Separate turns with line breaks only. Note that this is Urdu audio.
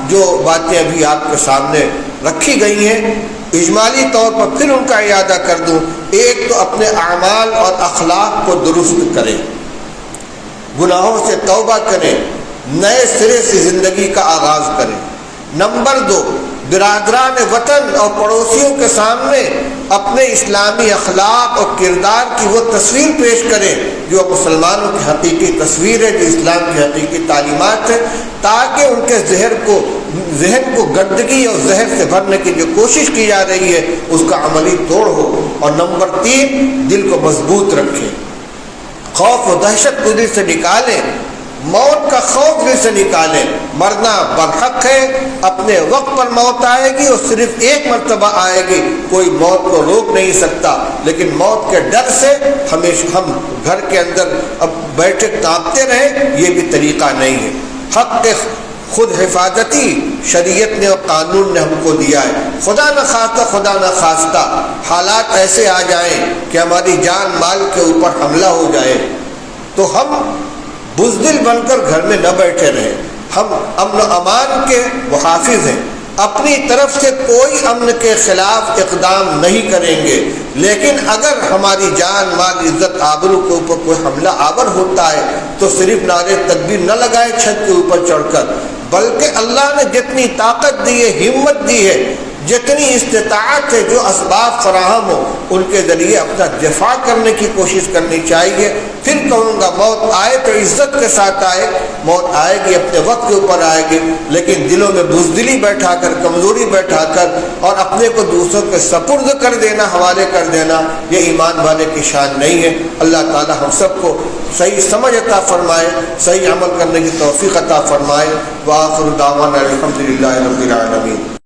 جو باتیں ابھی آپ کے سامنے رکھی گئی ہیں اجمالی طور پر پھر ان کا اعادہ کر دوں۔ ایک تو اپنے اعمال اور اخلاق کو درست کریں، گناہوں سے توبہ کریں، نئے سرے سے زندگی کا آغاز کریں۔ نمبر 2، برادران وطن اور پڑوسیوں کے سامنے اپنے اسلامی اخلاق اور کردار کی وہ تصویر پیش کریں جو مسلمانوں کی حقیقی تصویر ہے، جو اسلام کی حقیقی تعلیمات ہے، تاکہ ان کے ذہن کو گندگی اور زہر سے بھرنے کی جو کوشش کی جا رہی ہے اس کا عملی توڑ ہو۔ اور نمبر 3، دل کو مضبوط رکھیں، خوف و دہشت کو دل سے نکالیں، موت کا خوف دل سے نکالیں۔ مرنا برحق ہے، اپنے وقت پر موت آئے گی اور صرف ایک مرتبہ آئے گی، کوئی موت کو روک نہیں سکتا، لیکن موت کے ڈر سے ہمیشہ ہم گھر کے اندر اب بیٹھے کانپتے رہیں، یہ بھی طریقہ نہیں ہے۔ حق کے خود حفاظتی شریعت نے اور قانون نے ہم کو دیا ہے۔ خدا نہ خواستہ حالات ایسے آ جائیں کہ ہماری جان مال کے اوپر حملہ ہو جائے تو ہم بزدل بن کر گھر میں نہ بیٹھے رہیں، ہم امن و امان کے محافظ ہیں، اپنی طرف سے کوئی امن کے خلاف اقدام نہیں کریں گے، لیکن اگر ہماری جان مال عزت آبرو کے اوپر کوئی حملہ آور ہوتا ہے تو صرف نعرے تکبیر نہ لگائے چھت کے اوپر چڑھ کر، بلکہ اللہ نے جتنی طاقت دی ہے، ہمت دی ہے، جتنی استطاعت ہے، جو اسباب فراہم ہو ان کے ذریعے اپنا دفاع کرنے کی کوشش کرنی چاہیے۔ پھر کہوں گا موت آئے تو عزت کے ساتھ آئے، موت آئے گی اپنے وقت کے اوپر آئے گی، لیکن دلوں میں بزدلی بیٹھا کر، کمزوری بیٹھا کر اور اپنے کو دوسروں کے سپرد کر دینا، حوالے کر دینا، یہ ایمان والے کی شان نہیں ہے۔ اللہ تعالی ہم سب کو صحیح سمجھ عطا فرمائے، صحیح عمل کرنے کی توفیق عطا فرمائے۔ وآخر دعوانا الحمدللہ رب العالمین۔